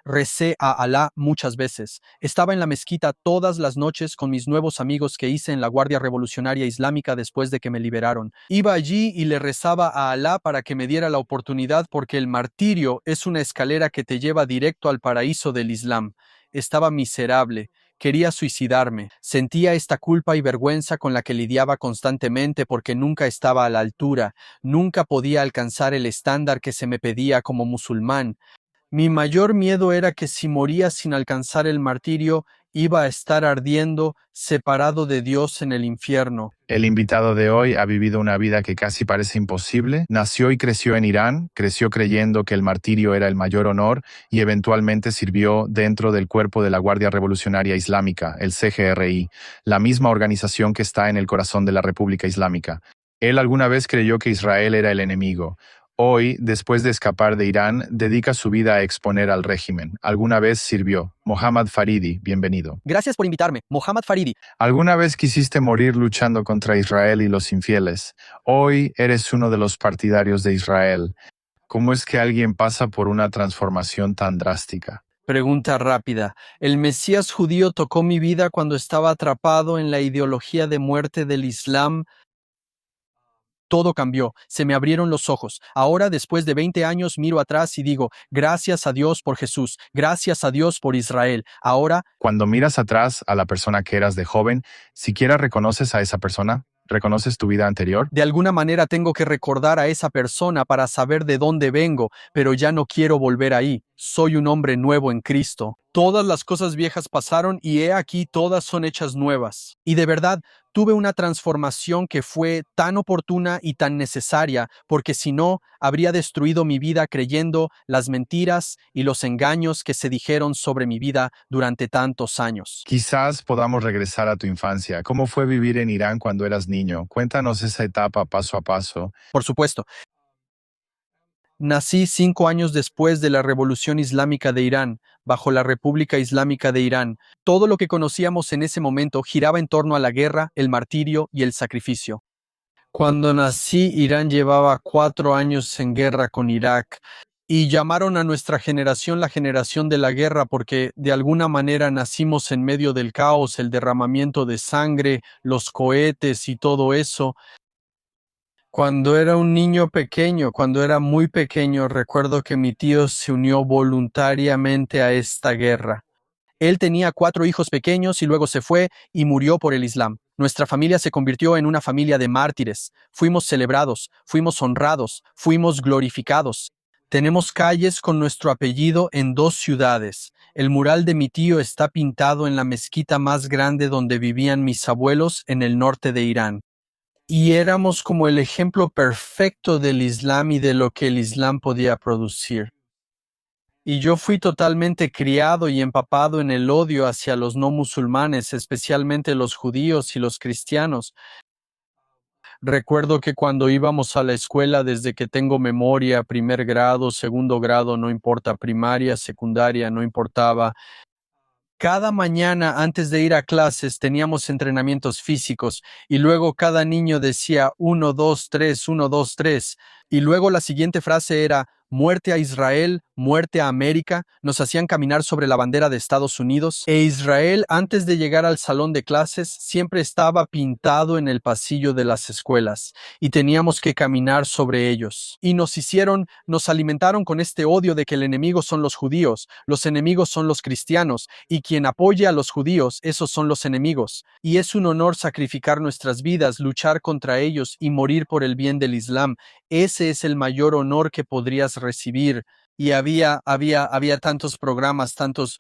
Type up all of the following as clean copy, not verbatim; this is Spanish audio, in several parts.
Recé a Alá muchas veces. Estaba en la mezquita todas las noches con mis nuevos amigos que hice en la Guardia Revolucionaria Islámica después de que me liberaron. Iba allí y le rezaba a Alá para que me diera la oportunidad porque el martirio es una escalera que te lleva directo al paraíso del Islam. Estaba miserable. Quería suicidarme. Sentía esta culpa y vergüenza con la que lidiaba constantemente porque nunca estaba a la altura, nunca podía alcanzar el estándar que se me pedía como musulmán. Mi mayor miedo era que si moría sin alcanzar el martirio, iba a estar ardiendo, separado de Dios en el infierno. El invitado de hoy ha vivido una vida que casi parece imposible. Nació y creció en Irán, creció creyendo que el martirio era el mayor honor y eventualmente sirvió dentro del cuerpo de la Guardia Revolucionaria Islámica, el CGRI, la misma organización que está en el corazón de la República Islámica. Él alguna vez creyó que Israel era el enemigo. Hoy, después de escapar de Irán, dedica su vida a exponer al régimen. Alguna vez sirvió. Mohammad Faridi, bienvenido. Gracias por invitarme, Mohammad Faridi. ¿Alguna vez quisiste morir luchando contra Israel y los infieles? Hoy eres uno de los partidarios de Israel. ¿Cómo es que alguien pasa por una transformación tan drástica? Pregunta rápida. El Mesías judío tocó mi vida cuando estaba atrapado en la ideología de muerte del Islam. Todo cambió, se me abrieron los ojos. Ahora, después de 20 años, miro atrás y digo, gracias a Dios por Jesús, gracias a Dios por Israel. Ahora, Cuando miras atrás a la persona que eras de joven, ¿siquiera reconoces a esa persona? ¿Reconoces tu vida anterior? de alguna manera tengo que recordar a esa persona para saber de dónde vengo, pero ya no quiero volver ahí. Soy un hombre nuevo en Cristo. Todas las cosas viejas pasaron y he aquí todas son hechas nuevas. Y de verdad, tuve una transformación que fue tan oportuna y tan necesaria, porque si no, habría destruido mi vida creyendo las mentiras y los engaños que se dijeron sobre mi vida durante tantos años. Quizás podamos regresar a tu infancia. ¿Cómo fue vivir en Irán cuando eras niño? Cuéntanos esa etapa paso a paso. Por supuesto, nací 5 años después de la Revolución Islámica de Irán, bajo la República Islámica de Irán. Todo lo que conocíamos en ese momento giraba en torno a la guerra, el martirio y el sacrificio. Cuando nací, Irán llevaba 4 años en guerra con Irak y llamaron a nuestra generación la generación de la guerra porque de alguna manera nacimos en medio del caos, el derramamiento de sangre, los cohetes y todo eso. Cuando era un niño pequeño, cuando era muy pequeño, recuerdo que mi tío se unió voluntariamente a esta guerra. Él tenía 4 hijos pequeños y luego se fue y murió por el Islam. Nuestra familia se convirtió en una familia de mártires. Fuimos celebrados, fuimos honrados, fuimos glorificados. Tenemos calles con nuestro apellido en 2 ciudades. El mural de mi tío está pintado en la mezquita más grande donde vivían mis abuelos en el norte de Irán. Y éramos como el ejemplo perfecto del Islam y de lo que el Islam podía producir. Y yo fui totalmente criado y empapado en el odio hacia los no musulmanes, especialmente los judíos y los cristianos. Recuerdo que cuando íbamos a la escuela, desde que tengo memoria, primer grado, segundo grado, no importa, primaria, secundaria, no importaba. Cada mañana antes de ir a clases teníamos entrenamientos físicos y luego cada niño decía 1, 2, 3, 1, 2, 3 y luego la siguiente frase era muerte a Israel, muerte a América. Nos hacían caminar sobre la bandera de Estados Unidos e Israel antes de llegar al salón de clases siempre estaba pintado en el pasillo de las escuelas y teníamos que caminar sobre ellos. Y nos alimentaron con este odio de que el enemigo son los judíos, los enemigos son los cristianos y quien apoye a los judíos, esos son los enemigos. Y es un honor sacrificar nuestras vidas, luchar contra ellos y morir por el bien del Islam. Ese es el mayor honor que podrías recibir. Y había tantos programas, tantos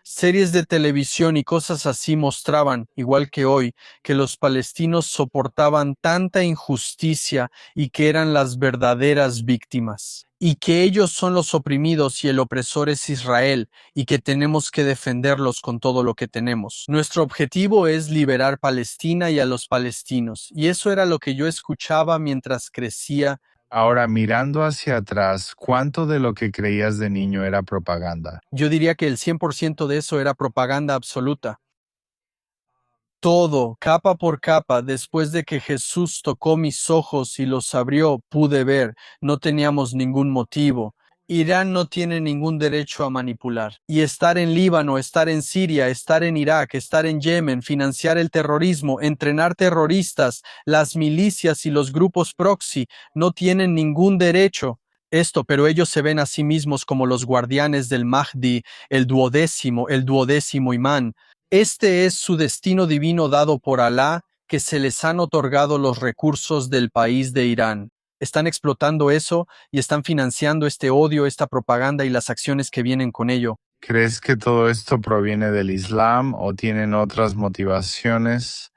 series de televisión y cosas así mostraban, igual que hoy, que los palestinos soportaban tanta injusticia y que eran las verdaderas víctimas, y que ellos son los oprimidos y el opresor es Israel, y que tenemos que defenderlos con todo lo que tenemos. Nuestro objetivo es liberar Palestina y a los palestinos, y eso era lo que yo escuchaba mientras crecía. Ahora, mirando hacia atrás, ¿cuánto de lo que creías de niño era propaganda? Yo diría que el 100% de eso era propaganda absoluta. Todo, capa por capa, después de que Jesús tocó mis ojos y los abrió, pude ver. No teníamos ningún motivo. Irán no tiene ningún derecho a manipular. Y estar en Líbano, estar en Siria, estar en Irak, estar en Yemen, financiar el terrorismo, entrenar terroristas, las milicias y los grupos proxy no tienen ningún derecho. Pero ellos se ven a sí mismos como los guardianes del Mahdi, el duodécimo imán. Este es su destino divino dado por Alá, que se les han otorgado los recursos del país de Irán. Están explotando eso y están financiando este odio, esta propaganda y las acciones que vienen con ello. ¿Crees que todo esto proviene del Islam o tienen otras motivaciones?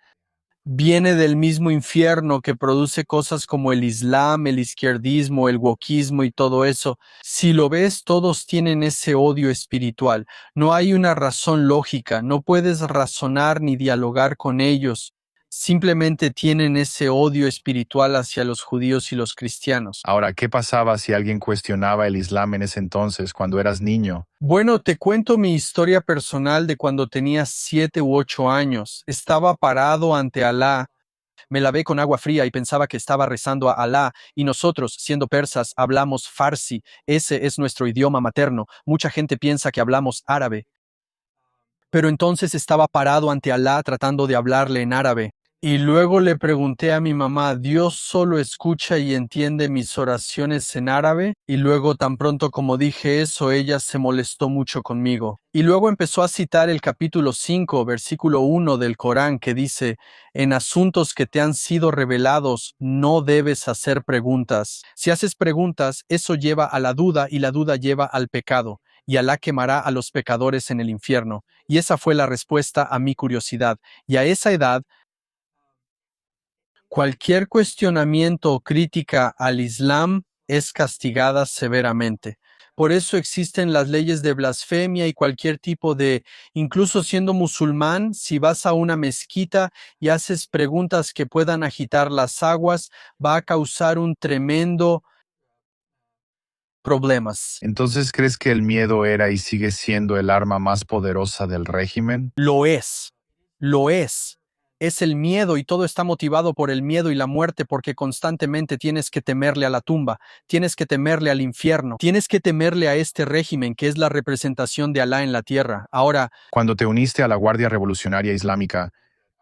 Viene del mismo infierno que produce cosas como el Islam, el izquierdismo, el wokismo y todo eso. Si lo ves, todos tienen ese odio espiritual. No hay una razón lógica, no puedes razonar ni dialogar con ellos. Simplemente tienen ese odio espiritual hacia los judíos y los cristianos. Ahora, ¿qué pasaba si alguien cuestionaba el Islam en ese entonces, cuando eras niño? Bueno, te cuento mi historia personal de cuando tenía 7 u 8 años. Estaba parado ante Alá. Me lavé con agua fría y pensaba que estaba rezando a Alá, y nosotros, siendo persas, hablamos farsi. Ese es nuestro idioma materno. Mucha gente piensa que hablamos árabe. Pero entonces estaba parado ante Alá tratando de hablarle en árabe. Y luego le pregunté a mi mamá, ¿Dios solo escucha y entiende mis oraciones en árabe? Y luego tan pronto como dije eso, ella se molestó mucho conmigo. Y luego empezó a citar el capítulo 5, versículo 1 del Corán, que dice, en asuntos que te han sido revelados, no debes hacer preguntas. Si haces preguntas, eso lleva a la duda y la duda lleva al pecado. Y Alá quemará a los pecadores en el infierno. Y esa fue la respuesta a mi curiosidad. Y a esa edad, cualquier cuestionamiento o crítica al Islam es castigada severamente. Por eso existen las leyes de blasfemia y cualquier tipo de, incluso siendo musulmán, si vas a una mezquita y haces preguntas que puedan agitar las aguas, va a causar un tremendo problemas. Entonces, ¿crees que el miedo era y sigue siendo el arma más poderosa del régimen? Lo es, lo es. Es el miedo y todo está motivado por el miedo y la muerte porque constantemente tienes que temerle a la tumba, tienes que temerle al infierno, tienes que temerle a este régimen que es la representación de Alá en la tierra. Ahora, Cuando te uniste a la Guardia Revolucionaria Islámica,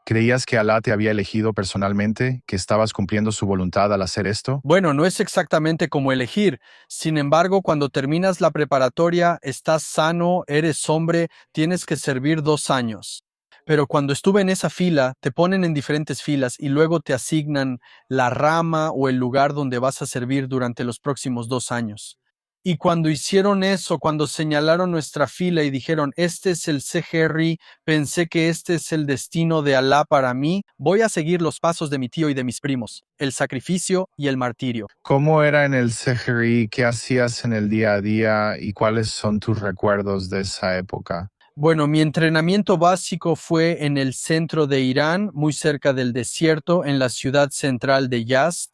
¿creías que Alá te había elegido personalmente, que estabas cumpliendo su voluntad al hacer esto? bueno, no es exactamente como elegir. Sin embargo, cuando terminas la preparatoria, estás sano, eres hombre, tienes que servir 2 años. Pero cuando estuve en esa fila, te ponen en diferentes filas y luego te asignan la rama o el lugar donde vas a servir durante los próximos 2 años. Y cuando hicieron eso, cuando señalaron nuestra fila y dijeron, este es el CGRI, pensé que este es el destino de Alá para mí, voy a seguir los pasos de mi tío y de mis primos, el sacrificio y el martirio. ¿Cómo era en el CGRI? ¿Qué hacías en el día a día? ¿Y cuáles son tus recuerdos de esa época? Bueno, mi entrenamiento básico fue en el centro de Irán, muy cerca del desierto, en la ciudad central de Yazd.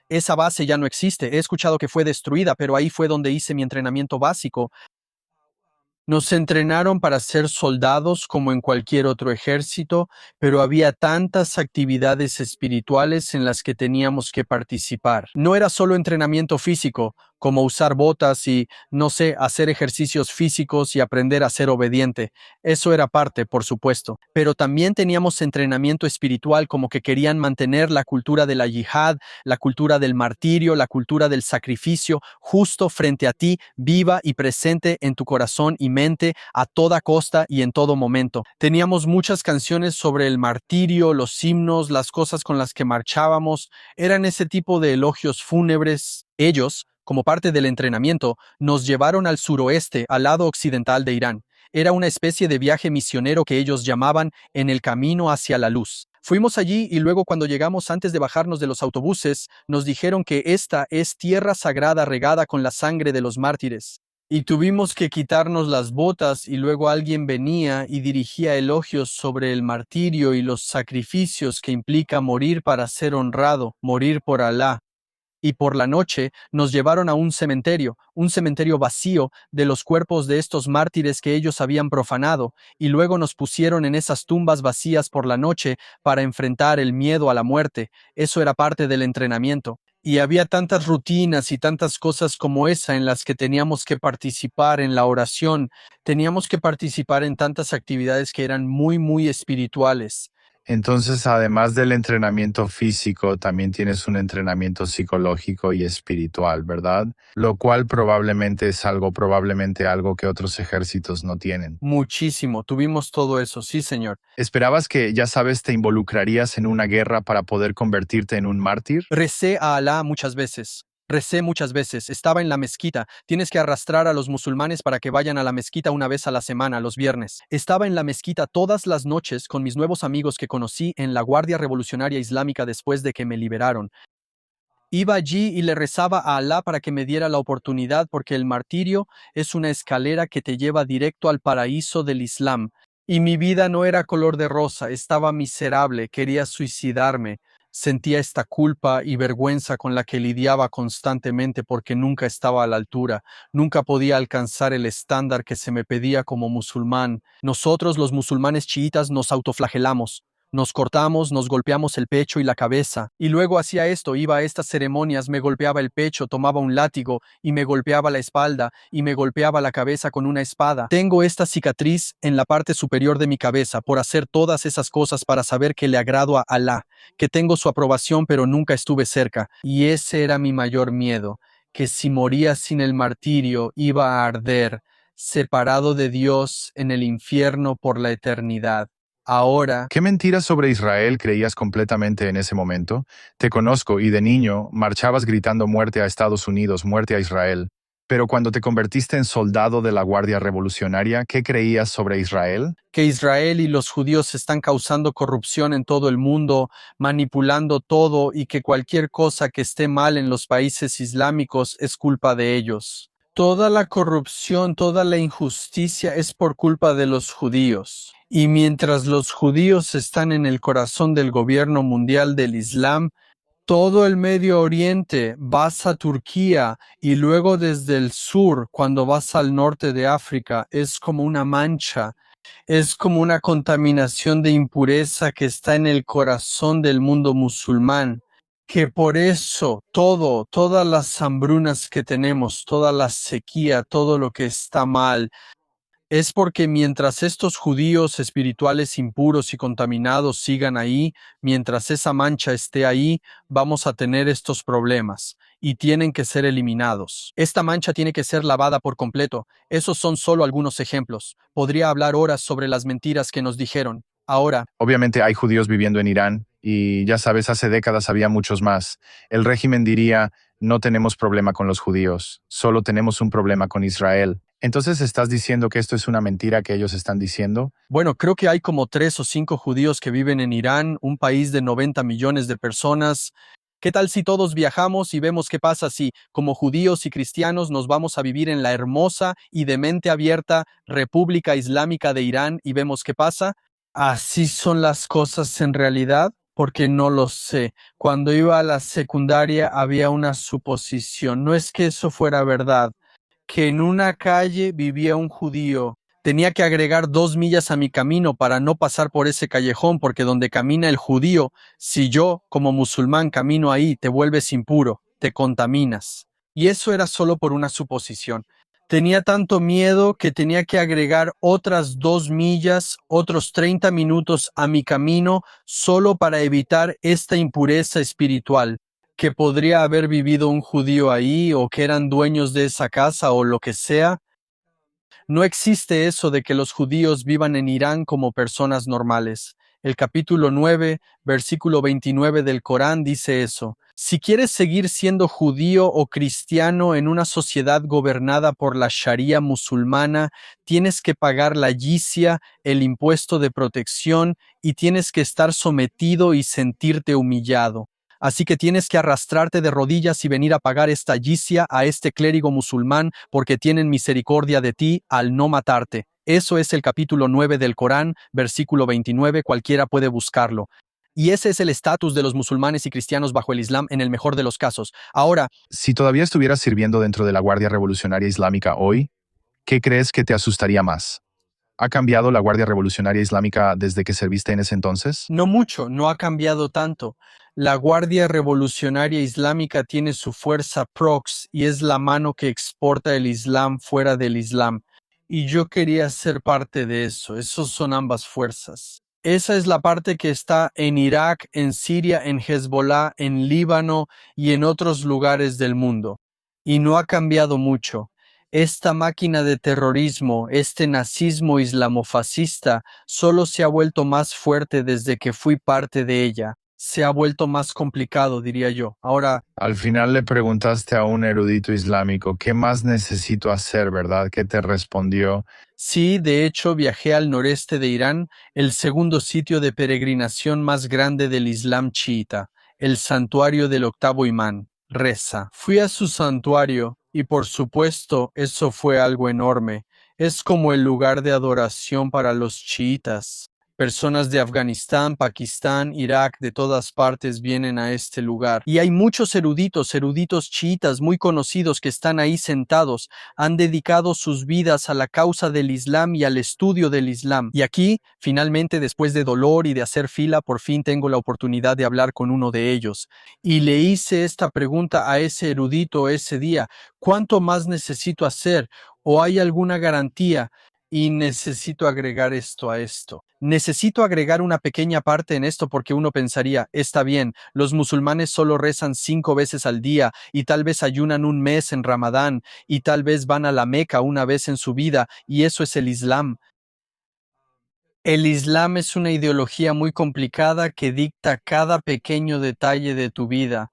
Esa base ya no existe, he escuchado que fue destruida, pero ahí fue donde hice mi entrenamiento básico. Nos entrenaron para ser soldados como en cualquier otro ejército, pero había tantas actividades espirituales en las que teníamos que participar. No era solo entrenamiento físico, como usar botas y, no sé, hacer ejercicios físicos y aprender a ser obediente. Eso era parte, por supuesto. Pero también teníamos entrenamiento espiritual, como que querían mantener la cultura de la yihad, la cultura del martirio, la cultura del sacrificio, justo frente a ti, viva y presente en tu corazón y mente a toda costa y en todo momento. Teníamos muchas canciones sobre el martirio, los himnos, las cosas con las que marchábamos. Eran ese tipo de elogios fúnebres. Ellos, como parte del entrenamiento, nos llevaron al suroeste, al lado occidental de Irán. Era una especie de viaje misionero que ellos llamaban En el camino hacia la luz. Fuimos allí y luego cuando llegamos antes de bajarnos de los autobuses, nos dijeron que esta es tierra sagrada regada con la sangre de los mártires. Y tuvimos que quitarnos las botas y luego alguien venía y dirigía elogios sobre el martirio y los sacrificios que implica morir para ser honrado, morir por Alá. Y por la noche nos llevaron a un cementerio vacío de los cuerpos de estos mártires que ellos habían profanado, y luego nos pusieron en esas tumbas vacías por la noche para enfrentar el miedo a la muerte. Eso era parte del entrenamiento. Y había tantas rutinas y tantas cosas como esa en las que teníamos que participar en la oración, teníamos que participar en tantas actividades que eran muy, muy espirituales. Entonces, además del entrenamiento físico, también tienes un entrenamiento psicológico y espiritual, ¿verdad? Lo cual probablemente algo que otros ejércitos no tienen. Muchísimo, tuvimos todo eso, sí, señor. ¿Esperabas que, ya sabes, te involucrarías en una guerra para poder convertirte en un mártir? Recé a Alá muchas veces. Recé muchas veces. Estaba en la mezquita. Tienes que arrastrar a los musulmanes para que vayan a la mezquita una vez a la semana, los viernes. Estaba en la mezquita todas las noches con mis nuevos amigos que conocí en la Guardia Revolucionaria Islámica después de que me liberaron. Iba allí y le rezaba a Alá para que me diera la oportunidad porque el martirio es una escalera que te lleva directo al paraíso del Islam. Y mi vida no era color de rosa, estaba miserable, quería suicidarme. Sentía esta culpa y vergüenza con la que lidiaba constantemente porque nunca estaba a la altura, nunca podía alcanzar el estándar que se me pedía como musulmán. Nosotros los musulmanes chiitas nos autoflagelamos. Nos cortamos, nos golpeamos el pecho y la cabeza. Y luego hacía esto, iba a estas ceremonias, me golpeaba el pecho, tomaba un látigo y me golpeaba la espalda y me golpeaba la cabeza con una espada. Tengo esta cicatriz en la parte superior de mi cabeza por hacer todas esas cosas para saber que le agrado a Alá, que tengo su aprobación pero nunca estuve cerca. Y ese era mi mayor miedo, que si moría sin el martirio iba a arder, separado de Dios en el infierno por la eternidad. Ahora, ¿Qué mentiras sobre Israel creías completamente en ese momento? Te conozco y de niño marchabas gritando muerte a Estados Unidos, muerte a Israel. Pero cuando te convertiste en soldado de la Guardia Revolucionaria, ¿qué creías sobre Israel? que Israel y los judíos están causando corrupción en todo el mundo, manipulando todo y que cualquier cosa que esté mal en los países islámicos es culpa de ellos. Toda la corrupción, toda la injusticia es por culpa de los judíos. Y mientras los judíos están en el corazón del gobierno mundial del Islam, todo el Medio Oriente, vas a Turquía y luego desde el sur, cuando vas al norte de África, es como una mancha, es como una contaminación de impureza que está en el corazón del mundo musulmán, que por eso todas las hambrunas que tenemos, toda la sequía, todo lo que está mal, es porque mientras estos judíos espirituales impuros y contaminados sigan ahí, mientras esa mancha esté ahí, vamos a tener estos problemas y tienen que ser eliminados. Esta mancha tiene que ser lavada por completo. Esos son solo algunos ejemplos. Podría hablar horas sobre las mentiras que nos dijeron. Ahora, Obviamente hay judíos viviendo en Irán y ya sabes, hace décadas había muchos más. El régimen diría, no tenemos problema con los judíos, solo tenemos un problema con Israel. Entonces, ¿estás diciendo que esto es una mentira que ellos están diciendo? bueno, creo que hay como 3 o 5 judíos que viven en Irán, un país de 90 millones de personas. ¿Qué tal si todos viajamos y vemos qué pasa si, como judíos y cristianos, nos vamos a vivir en la hermosa y de mente abierta República Islámica de Irán y vemos qué pasa? ¿Así son las cosas en realidad? Porque no lo sé. Cuando iba a la secundaria había una suposición. No es que eso fuera verdad, que en una calle vivía un judío. Tenía que agregar 2 millas a mi camino para no pasar por ese callejón, porque donde camina el judío, si yo, como musulmán, camino ahí, te vuelves impuro, te contaminas. Y eso era solo por una suposición. Tenía tanto miedo que tenía que agregar otras 2 millas, otros 30 minutos a mi camino, solo para evitar esta impureza espiritual que podría haber vivido un judío ahí o que eran dueños de esa casa o lo que sea. No existe eso de que los judíos vivan en Irán como personas normales. El capítulo 9, versículo 29 del Corán dice eso. Si quieres seguir siendo judío o cristiano en una sociedad gobernada por la Sharia musulmana, tienes que pagar la jizya, el impuesto de protección, y tienes que estar sometido y sentirte humillado. Así que tienes que arrastrarte de rodillas y venir a pagar esta jizya a este clérigo musulmán porque tienen misericordia de ti al no matarte. Eso es el capítulo 9 del Corán, versículo 29, cualquiera puede buscarlo. Y ese es el estatus de los musulmanes y cristianos bajo el Islam en el mejor de los casos. Ahora, Si todavía estuvieras sirviendo dentro de la Guardia Revolucionaria Islámica hoy, ¿qué crees que te asustaría más? ¿Ha cambiado la Guardia Revolucionaria Islámica desde que serviste en ese entonces? no mucho, no ha cambiado tanto. La Guardia Revolucionaria Islámica tiene su fuerza prox y es la mano que exporta el Islam fuera del Islam. Y yo quería ser parte de eso. Esos son ambas fuerzas. Esa es la parte que está en Irak, en Siria, en Hezbollah, en Líbano y en otros lugares del mundo. Y no ha cambiado mucho. Esta máquina de terrorismo, este nazismo islamofascista, solo se ha vuelto más fuerte desde que fui parte de ella. Se ha vuelto más complicado, diría yo. Ahora, Al final le preguntaste a un erudito islámico, ¿qué más necesito hacer, verdad? ¿Qué te respondió? sí, de hecho viajé al noreste de Irán, el segundo sitio de peregrinación más grande del Islam chiita, el santuario del octavo imán, Reza. Fui a su santuario y por supuesto eso fue algo enorme. Es como el lugar de adoración para los chiitas. Personas de Afganistán, Pakistán, Irak, de todas partes vienen a este lugar. Y hay muchos eruditos chiitas muy conocidos que están ahí sentados, han dedicado sus vidas a la causa del Islam y al estudio del Islam. Y aquí, finalmente, después de dolor y de hacer fila, por fin tengo la oportunidad de hablar con uno de ellos. Y le hice esta pregunta a ese erudito ese día: ¿cuánto más necesito hacer? ¿O hay alguna garantía? Y necesito agregar esto a esto. Necesito agregar una pequeña parte en esto porque uno pensaría, está bien, los musulmanes solo rezan 5 veces al día y tal vez ayunan un mes en Ramadán y tal vez van a la Meca una vez en su vida y eso es el Islam. El Islam es una ideología muy complicada que dicta cada pequeño detalle de tu vida,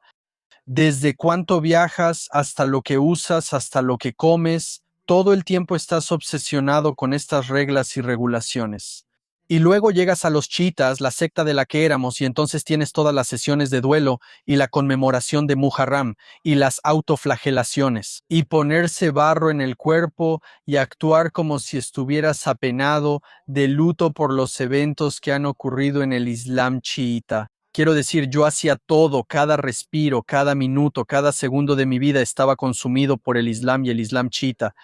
desde cuánto viajas, hasta lo que usas, hasta lo que comes, todo el tiempo estás obsesionado con estas reglas y regulaciones. Y luego llegas a los chiitas, la secta de la que éramos, y entonces tienes todas las sesiones de duelo y la conmemoración de Muharram y las autoflagelaciones, y ponerse barro en el cuerpo y actuar como si estuvieras apenado de luto por los eventos que han ocurrido en el Islam chiita. Quiero decir, yo hacía todo, cada respiro, cada minuto, cada segundo de mi vida estaba consumido por el Islam y el Islam chiita.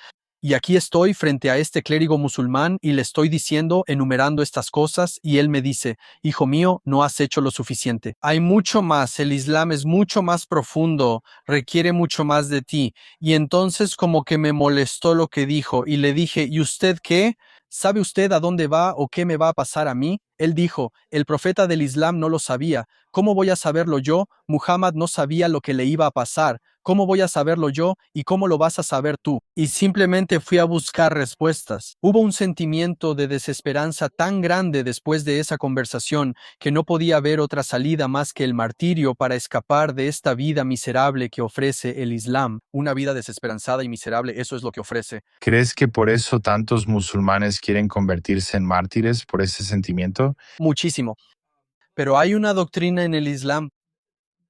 Y aquí estoy frente a este clérigo musulmán y le estoy diciendo, enumerando estas cosas, y él me dice, hijo mío, no has hecho lo suficiente. Hay mucho más, el Islam es mucho más profundo, requiere mucho más de ti. Y entonces como que me molestó lo que dijo y le dije, ¿y usted qué? ¿Sabe usted a dónde va o qué me va a pasar a mí? Él dijo, el profeta del Islam no lo sabía. ¿Cómo voy a saberlo yo? Muhammad no sabía lo que le iba a pasar. ¿Cómo voy a saberlo yo y cómo lo vas a saber tú? Y simplemente fui a buscar respuestas. Hubo un sentimiento de desesperanza tan grande después de esa conversación que no podía ver otra salida más que el martirio para escapar de esta vida miserable que ofrece el Islam. Una vida desesperanzada y miserable, eso es lo que ofrece. ¿Crees que por eso tantos musulmanes quieren convertirse en mártires por ese sentimiento? Muchísimo. Pero hay una doctrina en el Islam.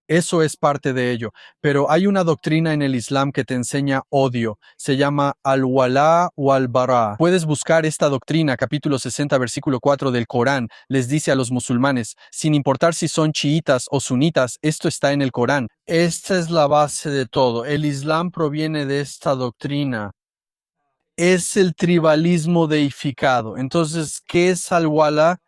Eso es parte de ello, pero hay una doctrina en el Islam que te enseña odio, se llama al-wala o al-bara. Puedes buscar esta doctrina, capítulo 60, versículo 4 del Corán, les dice a los musulmanes, sin importar si son chiitas o sunitas, esto está en el Corán. Esta es la base de todo, el Islam proviene de esta doctrina. Es el tribalismo deificado. Entonces, ¿qué es al-wala?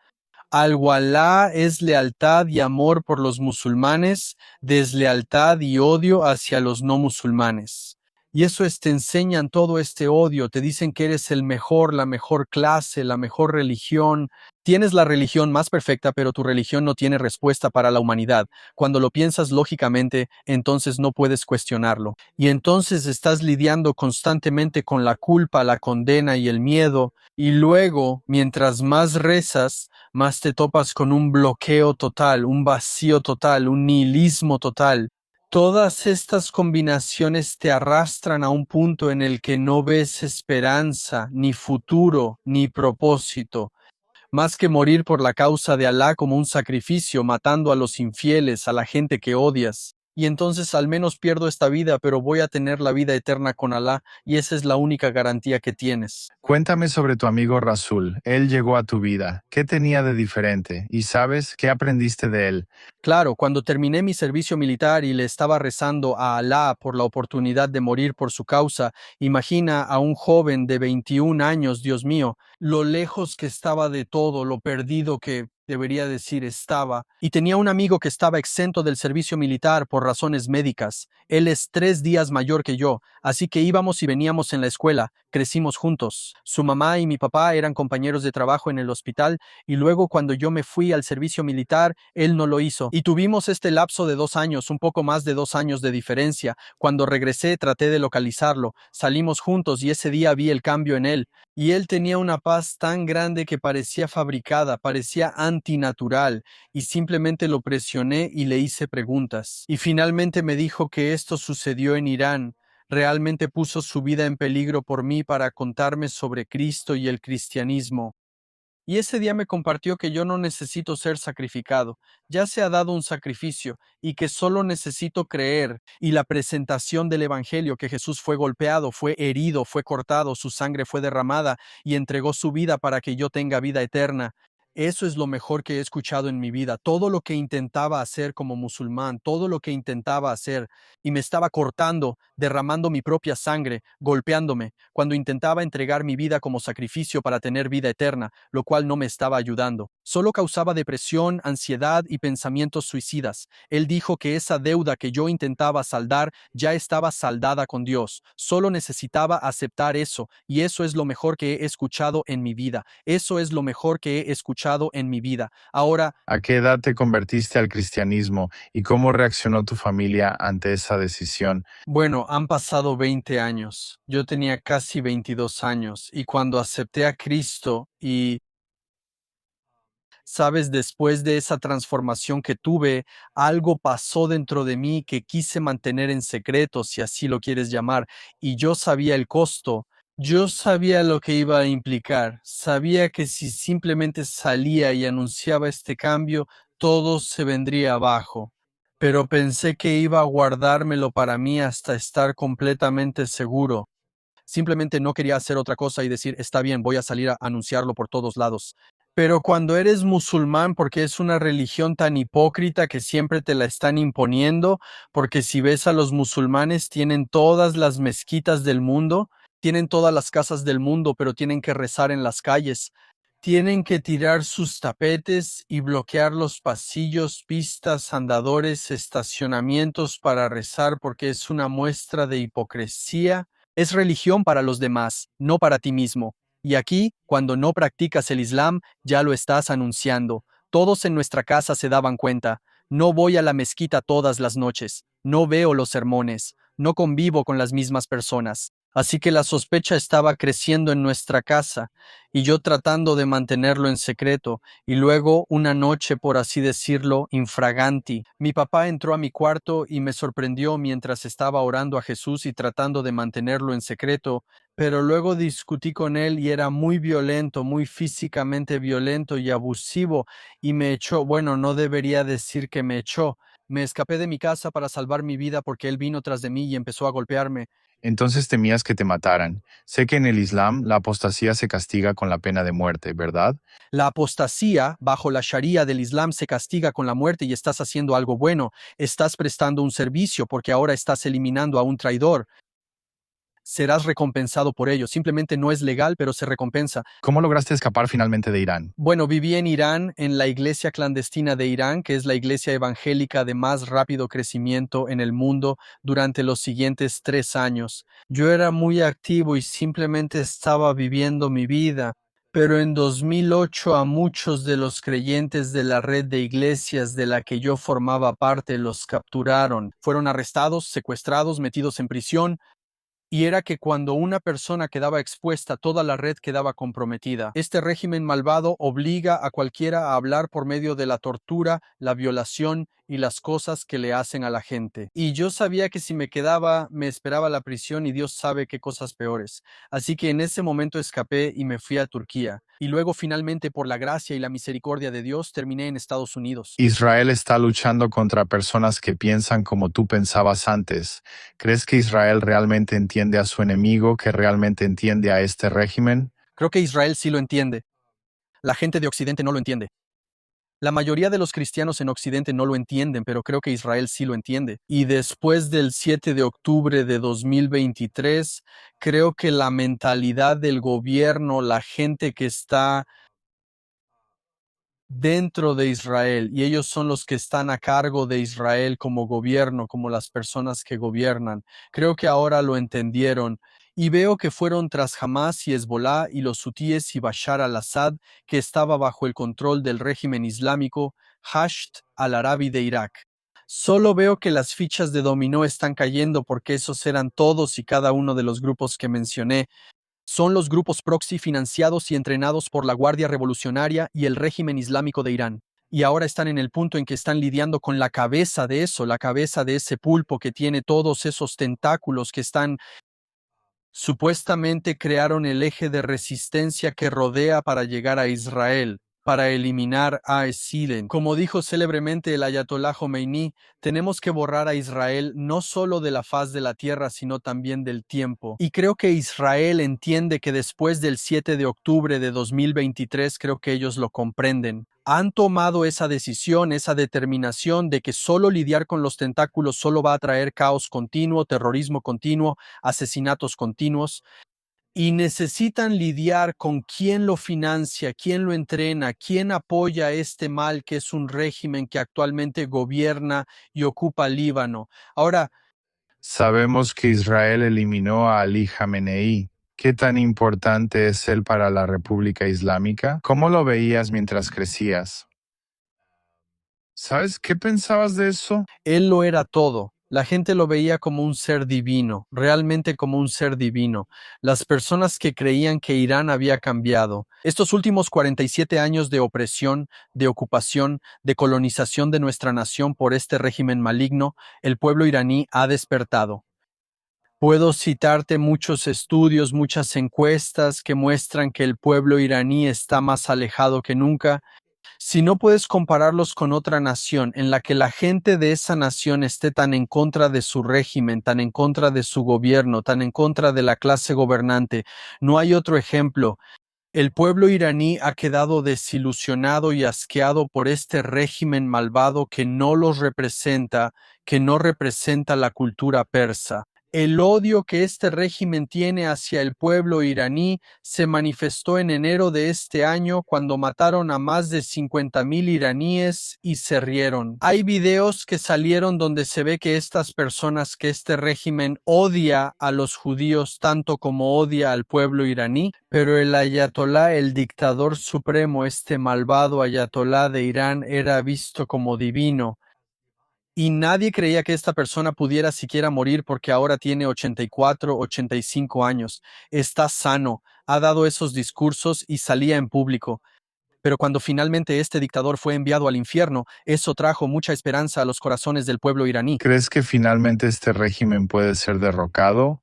Al-Walá es lealtad y amor por los musulmanes, deslealtad y odio hacia los no musulmanes. Y eso es, te enseñan todo este odio, te dicen que eres el mejor, la mejor clase, la mejor religión. Tienes la religión más perfecta, pero tu religión no tiene respuesta para la humanidad. Cuando lo piensas lógicamente, entonces no puedes cuestionarlo. Y entonces estás lidiando constantemente con la culpa, la condena y el miedo. Y luego, mientras más rezas, más te topas con un bloqueo total, un vacío total, un nihilismo total. Todas estas combinaciones te arrastran a un punto en el que no ves esperanza, ni futuro, ni propósito. Más que morir por la causa de Alá como un sacrificio, matando a los infieles, a la gente que odias. Y entonces al menos pierdo esta vida, pero voy a tener la vida eterna con Alá, y esa es la única garantía que tienes. Cuéntame sobre tu amigo Rasul. Él llegó a tu vida. ¿Qué tenía de diferente? ¿Y sabes qué aprendiste de él? Claro, cuando terminé mi servicio militar y le estaba rezando a Alá por la oportunidad de morir por su causa, imagina a un joven de 21 años, Dios mío, lo lejos que estaba de todo, lo perdido que debería decir estaba, y tenía un amigo que estaba exento del servicio militar por razones médicas. Él es 3 días mayor que yo, así que íbamos y veníamos en la escuela, crecimos juntos. Su mamá y mi papá eran compañeros de trabajo en el hospital, y luego cuando yo me fui al servicio militar, él no lo hizo. Y tuvimos este lapso de 2 años, un poco más de 2 años de diferencia. Cuando regresé traté de localizarlo, salimos juntos y ese día vi el cambio en él. Y él tenía una paz tan grande que parecía fabricada, parecía antinatural, y simplemente lo presioné y le hice preguntas. Y finalmente me dijo que esto sucedió en Irán. Realmente puso su vida en peligro por mí para contarme sobre Cristo y el cristianismo. Y ese día me compartió que yo no necesito ser sacrificado, ya se ha dado un sacrificio y que solo necesito creer y la presentación del Evangelio que Jesús fue golpeado, fue herido, fue cortado, su sangre fue derramada y entregó su vida para que yo tenga vida eterna. Eso es lo mejor que he escuchado en mi vida. Todo lo que intentaba hacer como musulmán, todo lo que intentaba hacer y me estaba cortando, derramando mi propia sangre, golpeándome, cuando intentaba entregar mi vida como sacrificio para tener vida eterna, lo cual no me estaba ayudando. Solo causaba depresión, ansiedad y pensamientos suicidas. Él dijo que esa deuda que yo intentaba saldar ya estaba saldada con Dios. Solo necesitaba aceptar eso, y eso es lo mejor que he escuchado en mi vida. Eso es lo mejor que he escuchado en mi vida. Ahora, ¿A qué edad te convertiste al cristianismo y cómo reaccionó tu familia ante esa decisión? bueno, han pasado 20 años. Yo tenía casi 22 años y cuando acepté a Cristo y sabes, después de esa transformación que tuve, algo pasó dentro de mí que quise mantener en secreto, si así lo quieres llamar, y yo sabía el costo, yo sabía lo que iba a implicar, sabía que si simplemente salía y anunciaba este cambio, todo se vendría abajo. Pero pensé que iba a guardármelo para mí hasta estar completamente seguro. Simplemente no quería hacer otra cosa y decir, está bien, voy a salir a anunciarlo por todos lados. Pero cuando eres musulmán, porque es una religión tan hipócrita que siempre te la están imponiendo, porque si ves a los musulmanes, tienen todas las mezquitas del mundo, tienen todas las casas del mundo, pero tienen que rezar en las calles. Tienen que tirar sus tapetes y bloquear los pasillos, pistas, andadores, estacionamientos para rezar porque es una muestra de hipocresía. Es religión para los demás, no para ti mismo. Y aquí, cuando no practicas el Islam, ya lo estás anunciando. Todos en nuestra casa se daban cuenta. No voy a la mezquita todas las noches, no veo los sermones, no convivo con las mismas personas. Así que la sospecha estaba creciendo en nuestra casa, y yo tratando de mantenerlo en secreto, y luego una noche, por así decirlo, infraganti, mi papá entró a mi cuarto y me sorprendió mientras estaba orando a Jesús y tratando de mantenerlo en secreto, pero luego discutí con él y era muy violento, muy físicamente violento y abusivo, y me echó, bueno, no debería decir que me echó. Me escapé de mi casa para salvar mi vida porque él vino tras de mí y empezó a golpearme. Entonces temías que te mataran. Sé que en el Islam la apostasía se castiga con la pena de muerte, ¿verdad? La apostasía bajo la Sharia del Islam se castiga con la muerte y estás haciendo algo bueno. Estás prestando un servicio porque ahora estás eliminando a un traidor. Serás recompensado por ello. Simplemente no es legal, pero se recompensa. ¿Cómo lograste escapar finalmente de Irán? Bueno, viví en Irán, en la iglesia clandestina de Irán, que es la iglesia evangélica de más rápido crecimiento en el mundo durante los siguientes 3 años. Yo era muy activo y simplemente estaba viviendo mi vida. Pero en 2008 a muchos de los creyentes de la red de iglesias de la que yo formaba parte los capturaron. Fueron arrestados, secuestrados, metidos en prisión, y era que cuando una persona quedaba expuesta, toda la red quedaba comprometida. Este régimen malvado obliga a cualquiera a hablar por medio de la tortura, la violación y las cosas que le hacen a la gente. Y yo sabía que si me quedaba, me esperaba la prisión y Dios sabe qué cosas peores. Así que en ese momento escapé y me fui a Turquía. Y luego finalmente, por la gracia y la misericordia de Dios, terminé en Estados Unidos. Israel está luchando contra personas que piensan como tú pensabas antes. ¿Crees que Israel realmente entiende a su enemigo, que realmente entiende a este régimen? Creo que Israel sí lo entiende. La gente de Occidente no lo entiende. La mayoría de los cristianos en Occidente no lo entienden, pero creo que Israel sí lo entiende. Y después del 7 de octubre de 2023, creo que la mentalidad del gobierno, la gente que está dentro de Israel, y ellos son los que están a cargo de Israel como gobierno, como las personas que gobiernan. Creo que ahora lo entendieron. Y veo que fueron tras Hamás y Hezbolá y los hutíes y Bashar al-Assad, que estaba bajo el control del régimen islámico Hasht al-Arabi de Irak. Solo veo que las fichas de dominó están cayendo porque esos eran todos y cada uno de los grupos que mencioné. Son los grupos proxy financiados y entrenados por la Guardia Revolucionaria y el régimen islámico de Irán. Y ahora están en el punto en que están lidiando con la cabeza de eso, la cabeza de ese pulpo que tiene todos esos tentáculos que están. Supuestamente crearon el eje de resistencia que rodea para llegar a Israel, para eliminar a Esiden. Como dijo célebremente el Ayatollah Khomeini, tenemos que borrar a Israel no solo de la faz de la tierra, sino también del tiempo. Y creo que Israel entiende que después del 7 de octubre de 2023, creo que ellos lo comprenden. Han tomado esa decisión, esa determinación de que solo lidiar con los tentáculos solo va a traer caos continuo, terrorismo continuo, asesinatos continuos, y necesitan lidiar con quién lo financia, quién lo entrena, quién apoya este mal que es un régimen que actualmente gobierna y ocupa Líbano. Ahora, Sabemos que Israel eliminó a Ali Jamenei. ¿Qué tan importante es él para la República Islámica? ¿Cómo lo veías mientras crecías? ¿Sabes qué pensabas de eso? él lo era todo. La gente lo veía como un ser divino, realmente como un ser divino. Las personas que creían que Irán había cambiado. Estos últimos 47 años de opresión, de ocupación, de colonización de nuestra nación por este régimen maligno, el pueblo iraní ha despertado. Puedo citarte muchos estudios, muchas encuestas que muestran que el pueblo iraní está más alejado que nunca. Si no puedes compararlos con otra nación en la que la gente de esa nación esté tan en contra de su régimen, tan en contra de su gobierno, tan en contra de la clase gobernante, no hay otro ejemplo. El pueblo iraní ha quedado desilusionado y asqueado por este régimen malvado que no los representa, que no representa la cultura persa. El odio que este régimen tiene hacia el pueblo iraní se manifestó en enero de este año cuando mataron a más de 50,000 iraníes y se rieron. Hay videos que salieron donde se ve que estas personas, que este régimen odia a los judíos tanto como odia al pueblo iraní, pero el ayatolá, el dictador supremo, este malvado ayatolá de Irán, era visto como divino. Y nadie creía que esta persona pudiera siquiera morir porque ahora tiene 84, 85 años. Está sano, ha dado esos discursos y salía en público. Pero cuando finalmente este dictador fue enviado al infierno, eso trajo mucha esperanza a los corazones del pueblo iraní. ¿Crees que finalmente este régimen puede ser derrocado?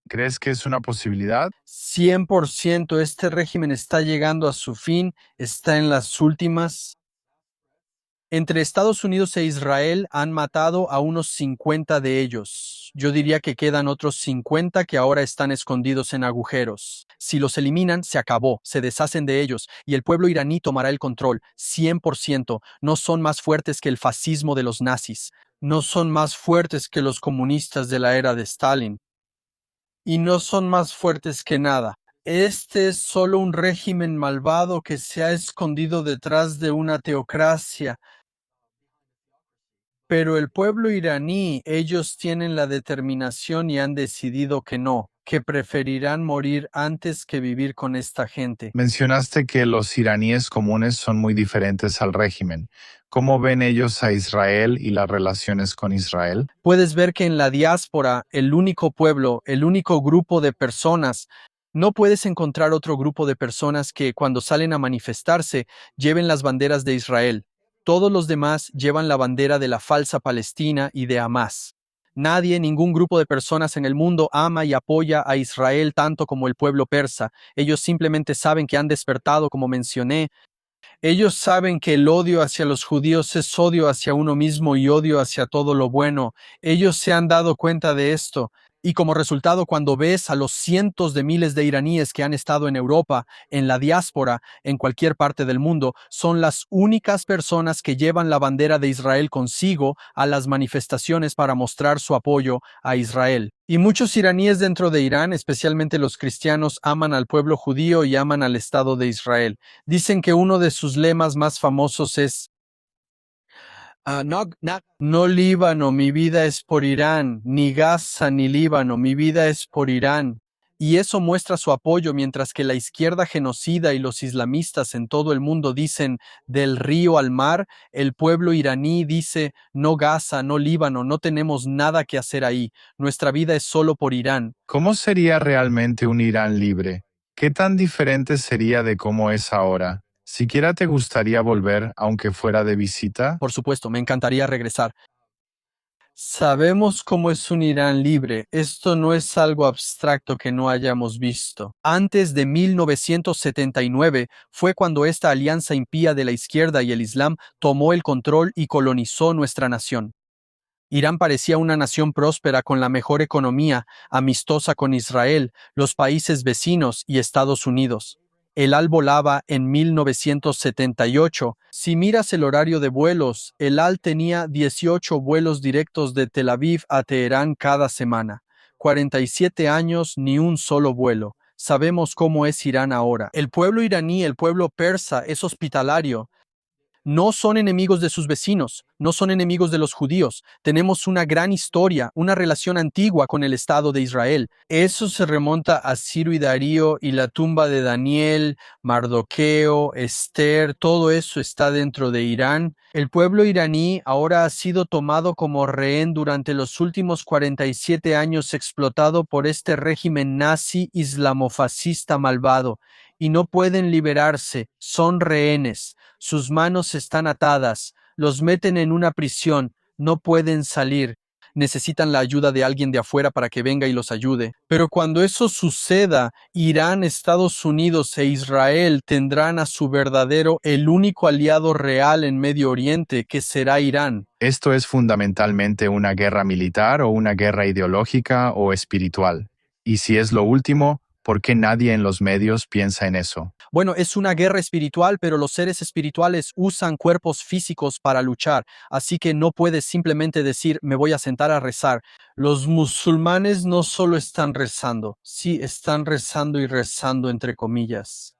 ¿Crees que es una posibilidad? 100% este régimen está llegando a su fin, está en las últimas. Entre Estados Unidos e Israel han matado a unos 50 de ellos. Yo diría que quedan otros 50 que ahora están escondidos en agujeros. Si los eliminan, se acabó, se deshacen de ellos y el pueblo iraní tomará el control. 100%. No son más fuertes que el fascismo de los nazis. No son más fuertes que los comunistas de la era de Stalin. Y no son más fuertes que nada. Este es solo un régimen malvado que se ha escondido detrás de una teocracia. Pero el pueblo iraní, ellos tienen la determinación y han decidido que no, que preferirán morir antes que vivir con esta gente. Mencionaste que los iraníes comunes son muy diferentes al régimen. ¿Cómo ven ellos a Israel y las relaciones con Israel? Puedes ver que en la diáspora, el único pueblo, el único grupo de personas, no puedes encontrar otro grupo de personas que cuando salen a manifestarse lleven las banderas de Israel. Todos los demás llevan la bandera de la falsa Palestina y de Hamás. Nadie, ningún grupo de personas en el mundo ama y apoya a Israel tanto como el pueblo persa. Ellos simplemente saben que han despertado, como mencioné. Ellos saben que el odio hacia los judíos es odio hacia uno mismo y odio hacia todo lo bueno. Ellos se han dado cuenta de esto. Y como resultado, cuando ves a los cientos de miles de iraníes que han estado en Europa, en la diáspora, en cualquier parte del mundo, son las únicas personas que llevan la bandera de Israel consigo a las manifestaciones para mostrar su apoyo a Israel. Y muchos iraníes dentro de Irán, especialmente los cristianos, aman al pueblo judío y aman al Estado de Israel. Dicen que uno de sus lemas más famosos es no Líbano, mi vida es por Irán, ni Gaza ni Líbano, mi vida es por Irán. Y eso muestra su apoyo, mientras que la izquierda genocida y los islamistas en todo el mundo dicen del río al mar, el pueblo iraní dice no Gaza, no Líbano, no tenemos nada que hacer ahí, nuestra vida es solo por Irán. ¿Cómo sería realmente un Irán libre? ¿Qué tan diferente sería de cómo es ahora? ¿Siquiera te gustaría volver, aunque fuera de visita? Por supuesto, me encantaría regresar. Sabemos cómo es un Irán libre. Esto no es algo abstracto que no hayamos visto. Antes de 1979 fue cuando esta alianza impía de la izquierda y el Islam tomó el control y colonizó nuestra nación. Irán parecía una nación próspera con la mejor economía, amistosa con Israel, los países vecinos y Estados Unidos. El Al volaba en 1978. Si miras el horario de vuelos, el Al tenía 18 vuelos directos de Tel Aviv a Teherán cada semana. 47 años, ni un solo vuelo. Sabemos cómo es Irán ahora. El pueblo iraní, el pueblo persa, es hospitalario. No son enemigos de sus vecinos, no son enemigos de los judíos. Tenemos una gran historia, una relación antigua con el Estado de Israel. Eso se remonta a Ciro y Darío y la tumba de Daniel, Mardoqueo, Esther, todo eso está dentro de Irán. El pueblo iraní ahora ha sido tomado como rehén durante los últimos 47 años, explotado por este régimen nazi islamofascista malvado, y no pueden liberarse, son rehenes. Sus manos están atadas, los meten en una prisión, no pueden salir. Necesitan la ayuda de alguien de afuera para que venga y los ayude. Pero cuando eso suceda, Irán, Estados Unidos e Israel tendrán a su verdadero, el único aliado real en Medio Oriente, que será Irán. ¿Esto es fundamentalmente una guerra militar o una guerra ideológica o espiritual? Y si es lo último, ¿por qué nadie en los medios piensa en eso? Bueno, es una guerra espiritual, pero los seres espirituales usan cuerpos físicos para luchar, así que no puedes simplemente decir me voy a sentar a rezar. Los musulmanes no solo están rezando, sí, están rezando y rezando entre comillas.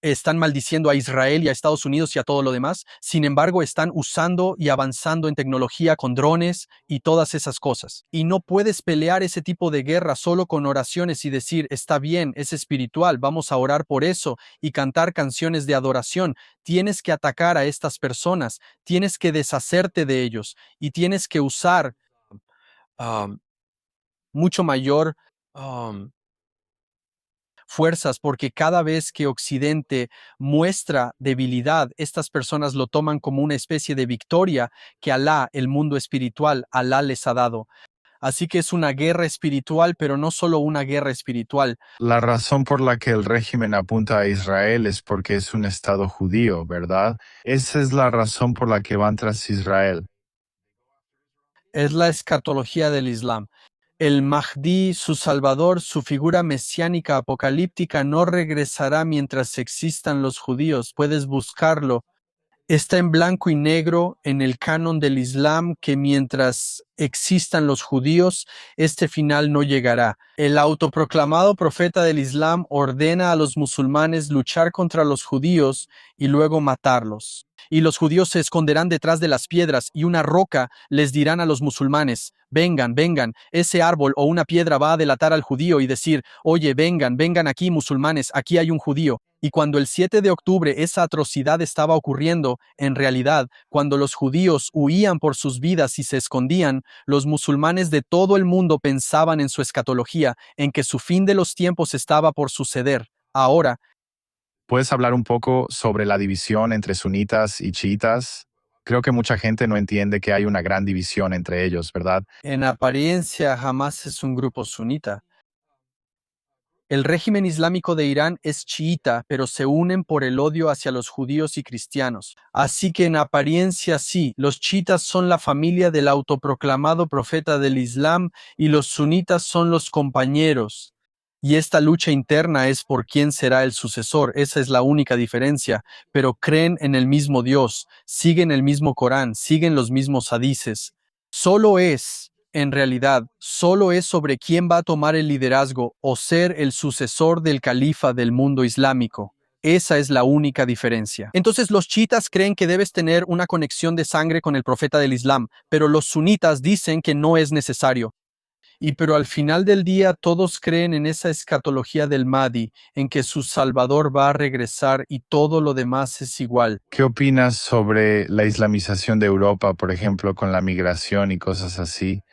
Están maldiciendo a Israel y a Estados Unidos y a todo lo demás. Sin embargo, están usando y avanzando en tecnología con drones y todas esas cosas. Y no puedes pelear ese tipo de guerra solo con oraciones y decir, está bien, es espiritual, vamos a orar por eso y cantar canciones de adoración. Tienes que atacar a estas personas, tienes que deshacerte de ellos y tienes que usar um, mucho mayor fuerzas, porque cada vez que Occidente muestra debilidad, estas personas lo toman como una especie de victoria que Alá, el mundo espiritual, Alá les ha dado. Así que es una guerra espiritual, pero no solo una guerra espiritual. La razón por la que el régimen apunta a Israel es porque es un estado judío, ¿verdad? Esa es la razón por la que van tras Israel. Es la escatología del Islam. El Mahdi, su salvador, su figura mesiánica apocalíptica, no regresará mientras existan los judíos. Puedes buscarlo. Está en blanco y negro en el canon del Islam que mientras existan los judíos, este final no llegará. El autoproclamado profeta del Islam ordena a los musulmanes luchar contra los judíos y luego matarlos. Y los judíos se esconderán detrás de las piedras y una roca les dirán a los musulmanes, vengan, vengan, ese árbol o una piedra va a delatar al judío y decir, oye, vengan, vengan aquí musulmanes, aquí hay un judío. Y cuando el 7 de octubre esa atrocidad estaba ocurriendo, en realidad, cuando los judíos huían por sus vidas y se escondían, los musulmanes de todo el mundo pensaban en su escatología, en que su fin de los tiempos estaba por suceder. Ahora, ¿Puedes hablar un poco sobre la división entre sunitas y chiitas? Creo que mucha gente no entiende que hay una gran división entre ellos, ¿verdad? en apariencia, Hamas es un grupo sunita. El régimen islámico de Irán es chiita, pero se unen por el odio hacia los judíos y cristianos. Así que en apariencia sí, los chiitas son la familia del autoproclamado profeta del Islam y los sunitas son los compañeros. Y esta lucha interna es por quién será el sucesor, esa es la única diferencia, pero creen en el mismo Dios, siguen el mismo Corán, siguen los mismos hadices. En realidad, solo es sobre quién va a tomar el liderazgo o ser el sucesor del califa del mundo islámico. Esa es la única diferencia. Entonces los chiitas creen que debes tener una conexión de sangre con el profeta del Islam, pero los sunitas dicen que no es necesario. Pero al final del día todos creen en esa escatología del Mahdi, en que su Salvador va a regresar y todo lo demás es igual. ¿Qué opinas sobre la islamización de Europa, por ejemplo, con la migración y cosas así?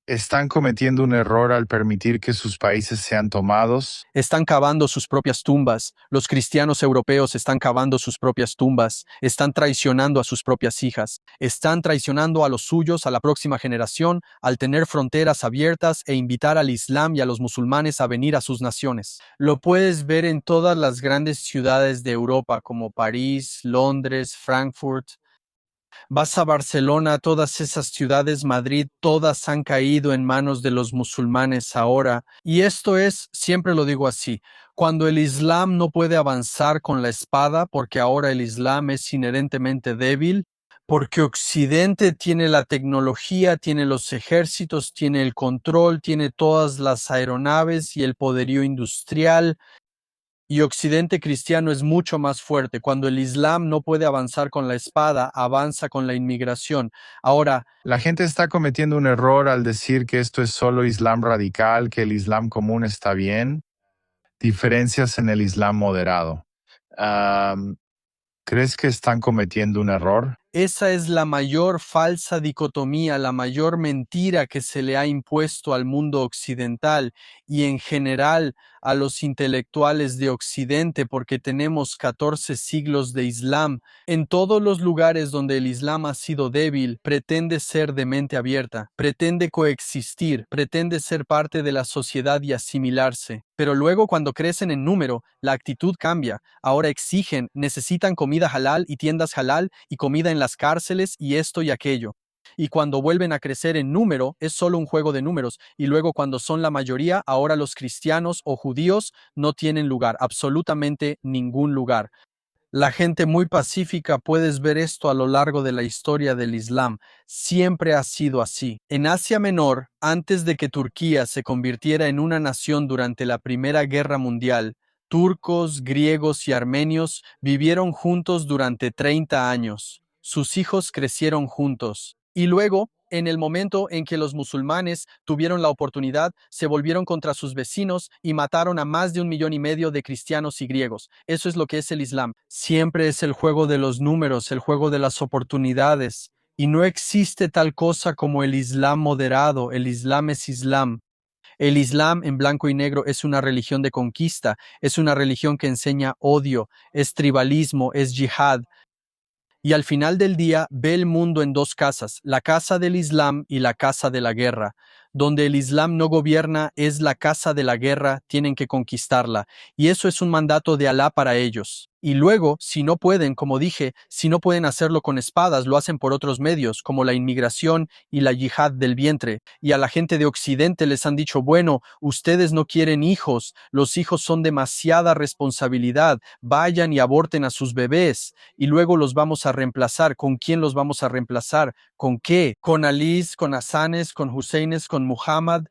¿Están cometiendo un error al permitir que sus países sean tomados? Están cavando sus propias tumbas. Los cristianos europeos están cavando sus propias tumbas. Están traicionando a sus propias hijas. Están traicionando a los suyos, a la próxima generación, al tener fronteras abiertas e invitar al Islam y a los musulmanes a venir a sus naciones. Lo puedes ver en todas las grandes ciudades de Europa como París, Londres, Frankfurt. Vas a Barcelona, todas esas ciudades, Madrid, todas han caído en manos de los musulmanes ahora. Y esto es, siempre lo digo así, cuando el Islam no puede avanzar con la espada, porque ahora el Islam es inherentemente débil, porque Occidente tiene la tecnología, tiene los ejércitos, tiene el control, tiene todas las aeronaves y el poderío industrial. Y Occidente cristiano es mucho más fuerte. Cuando el Islam no puede avanzar con la espada, avanza con la inmigración. Ahora, La gente está cometiendo un error al decir que esto es solo Islam radical, que el Islam común está bien. Diferencias en el Islam moderado. Am, ¿Crees que están cometiendo un error? esa es la mayor falsa dicotomía, la mayor mentira que se le ha impuesto al mundo occidental y en general a los intelectuales de Occidente, porque tenemos 14 siglos de Islam. En todos los lugares donde el Islam ha sido débil, pretende ser de mente abierta, pretende coexistir, pretende ser parte de la sociedad y asimilarse. Pero luego cuando crecen en número, la actitud cambia. Ahora exigen, necesitan comida halal y tiendas halal y comida en las cárceles y esto y aquello. Y cuando vuelven a crecer en número, es solo un juego de números. Y luego cuando son la mayoría, ahora los cristianos o judíos no tienen lugar, absolutamente ningún lugar. La gente muy pacífica, puedes ver esto a lo largo de la historia del Islam, siempre ha sido así. En Asia Menor, antes de que Turquía se convirtiera en una nación durante la Primera Guerra Mundial, turcos, griegos y armenios vivieron juntos durante 30 años. Sus hijos crecieron juntos. Y luego, en el momento en que los musulmanes tuvieron la oportunidad, se volvieron contra sus vecinos y mataron a más de 1,5 millones de cristianos y griegos. Eso es lo que es el Islam. Siempre es el juego de los números, el juego de las oportunidades. Y no existe tal cosa como el Islam moderado. El Islam es Islam. El Islam en blanco y negro es una religión de conquista, es una religión que enseña odio, es tribalismo, es yihad. Y al final del día ve el mundo en dos casas, la casa del Islam y la casa de la guerra. Donde el Islam no gobierna es la casa de la guerra, tienen que conquistarla. Y eso es un mandato de Alá para ellos. Y luego, si no pueden, como dije, si no pueden hacerlo con espadas, lo hacen por otros medios, como la inmigración y la yihad del vientre. Y a la gente de Occidente les han dicho, bueno, ustedes no quieren hijos, los hijos son demasiada responsabilidad, vayan y aborten a sus bebés, y luego los vamos a reemplazar. ¿Con quién los vamos a reemplazar? ¿Con qué? ¿Con Alís, con Hassanes, con Huseines, con Muhammad?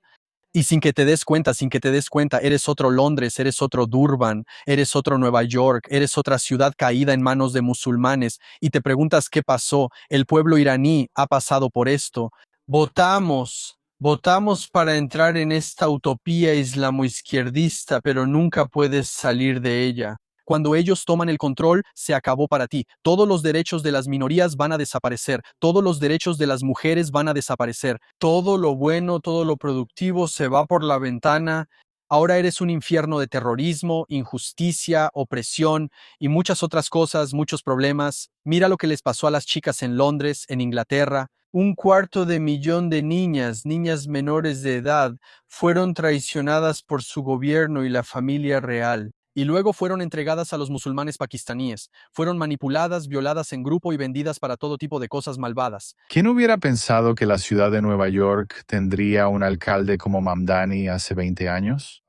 Y sin que te des cuenta, eres otro Londres, eres otro Durban, eres otro Nueva York, eres otra ciudad caída en manos de musulmanes, y te preguntas qué pasó. El pueblo iraní ha pasado por esto. Votamos para entrar en esta utopía islamoizquierdista, pero nunca puedes salir de ella. Cuando ellos toman el control, se acabó para ti. Todos los derechos de las minorías van a desaparecer. Todos los derechos de las mujeres van a desaparecer. Todo lo bueno, todo lo productivo se va por la ventana. Ahora eres un infierno de terrorismo, injusticia, opresión y muchas otras cosas, muchos problemas. Mira lo que les pasó a las chicas en Londres, en Inglaterra. 250.000 de niñas menores de edad, fueron traicionadas por su gobierno y la familia real, y luego fueron entregadas a los musulmanes pakistaníes. Fueron manipuladas, violadas en grupo y vendidas para todo tipo de cosas malvadas. ¿Quién hubiera pensado que la ciudad de Nueva York tendría un alcalde como Mamdani hace 20 años?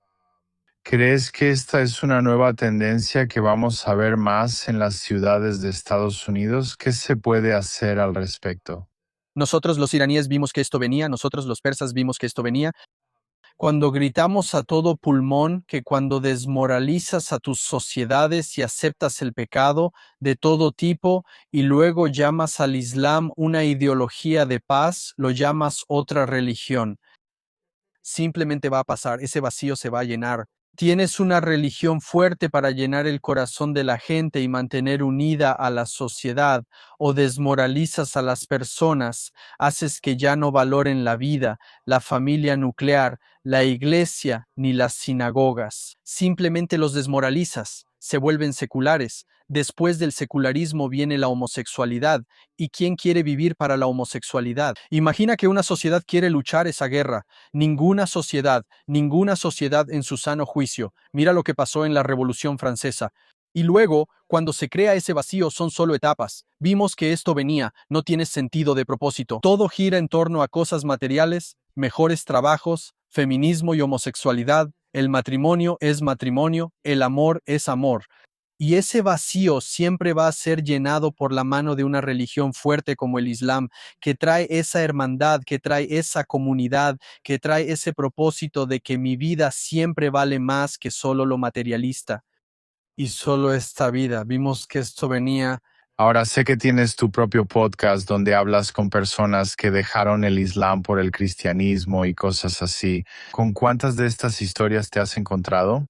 ¿Crees que esta es una nueva tendencia que vamos a ver más en las ciudades de Estados Unidos? ¿Qué se puede hacer al respecto? Nosotros los iraníes vimos que esto venía, nosotros los persas vimos que esto venía. Cuando gritamos a todo pulmón que cuando desmoralizas a tus sociedades y aceptas el pecado de todo tipo y luego llamas al Islam una ideología de paz, lo llamas otra religión. Simplemente va a pasar, ese vacío se va a llenar. Tienes una religión fuerte para llenar el corazón de la gente y mantener unida a la sociedad, o desmoralizas a las personas, haces que ya no valoren la vida, la familia nuclear, la iglesia ni las sinagogas. Simplemente los desmoralizas, se vuelven seculares. Después del secularismo viene la homosexualidad. ¿Y quién quiere vivir para la homosexualidad? Imagina que una sociedad quiere luchar esa guerra. Ninguna sociedad en su sano juicio. Mira lo que pasó en la Revolución Francesa. Y luego, cuando se crea ese vacío, son solo etapas. Vimos que esto venía, no tiene sentido de propósito. Todo gira en torno a cosas materiales, mejores trabajos, feminismo y homosexualidad. El matrimonio es matrimonio, el amor es amor. Y ese vacío siempre va a ser llenado por la mano de una religión fuerte como el Islam, que trae esa hermandad, que trae esa comunidad, que trae ese propósito de que mi vida siempre vale más que solo lo materialista. Y solo esta vida. Vimos que esto venía. Ahora sé que tienes tu propio podcast donde hablas con personas que dejaron el Islam por el cristianismo y cosas así. ¿Con cuántas de estas historias te has encontrado?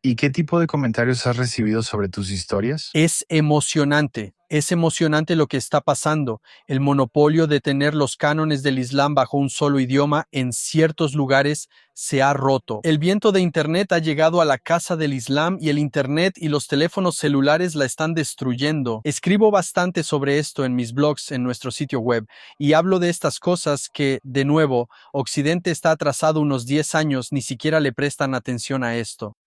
¿Y qué tipo de comentarios has recibido sobre tus historias? Es emocionante lo que está pasando. El monopolio de tener los cánones del Islam bajo un solo idioma en ciertos lugares se ha roto. El viento de Internet ha llegado a la casa del Islam y el Internet y los teléfonos celulares la están destruyendo. Escribo bastante sobre esto en mis blogs en nuestro sitio web y hablo de estas cosas que, de nuevo, Occidente está atrasado unos 10 años, ni siquiera le prestan atención a esto.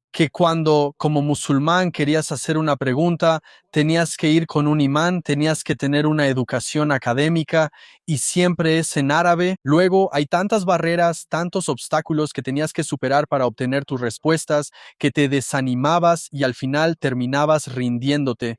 Que cuando como musulmán querías hacer una pregunta, tenías que ir con un imán, tenías que tener una educación académica y siempre es en árabe. Luego hay tantas barreras, tantos obstáculos que tenías que superar para obtener tus respuestas, que te desanimabas y al final terminabas rindiéndote.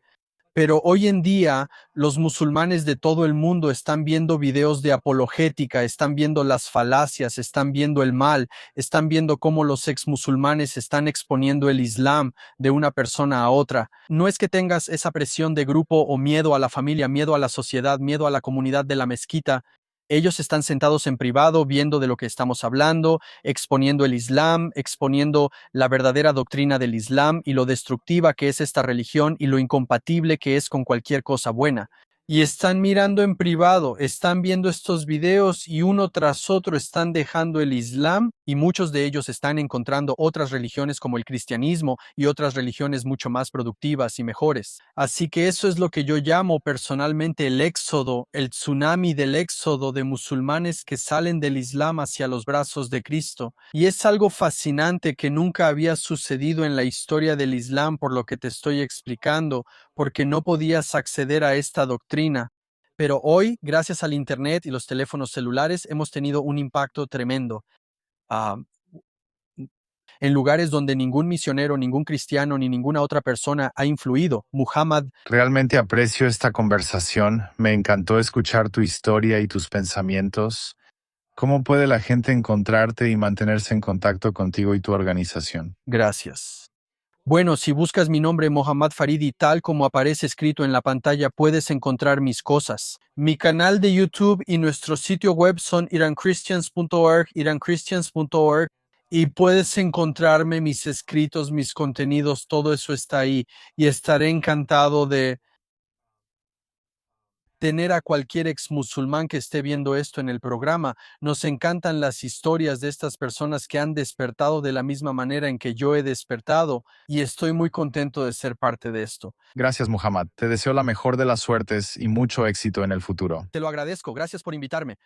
Pero hoy en día los musulmanes de todo el mundo están viendo videos de apologética, están viendo las falacias, están viendo el mal, están viendo cómo los ex musulmanes están exponiendo el Islam de una persona a otra. No es que tengas esa presión de grupo o miedo a la familia, miedo a la sociedad, miedo a la comunidad de la mezquita. Ellos están sentados en privado viendo de lo que estamos hablando, exponiendo el Islam, exponiendo la verdadera doctrina del Islam y lo destructiva que es esta religión y lo incompatible que es con cualquier cosa buena. Y están mirando en privado, están viendo estos videos y uno tras otro están dejando el Islam y muchos de ellos están encontrando otras religiones como el cristianismo y otras religiones mucho más productivas y mejores. Así que eso es lo que yo llamo personalmente el éxodo, el tsunami del éxodo de musulmanes que salen del Islam hacia los brazos de Cristo. Y es algo fascinante que nunca había sucedido en la historia del Islam por lo que te estoy explicando, porque no podías acceder a esta doctrina. Pero hoy, gracias al Internet y los teléfonos celulares, hemos tenido un impacto tremendo. Ah, en lugares donde ningún misionero, ningún cristiano ni ninguna otra persona ha influido. Muhammad. Realmente aprecio esta conversación. Me encantó escuchar tu historia y tus pensamientos. ¿Cómo puede la gente encontrarte y mantenerse en contacto contigo y tu organización? Gracias. Bueno, si buscas mi nombre Mohammad Faridi tal como aparece escrito en la pantalla, puedes encontrar mis cosas. Mi canal de YouTube y nuestro sitio web son iranchristians.org, y puedes encontrarme mis escritos, mis contenidos, todo eso está ahí y estaré encantado de tener a cualquier ex musulmán que esté viendo esto en el programa. Nos encantan las historias de estas personas que han despertado de la misma manera en que yo he despertado y estoy muy contento de ser parte de esto. Gracias, Muhammad. Te deseo la mejor de las suertes y mucho éxito en el futuro. Te lo agradezco. Gracias por invitarme.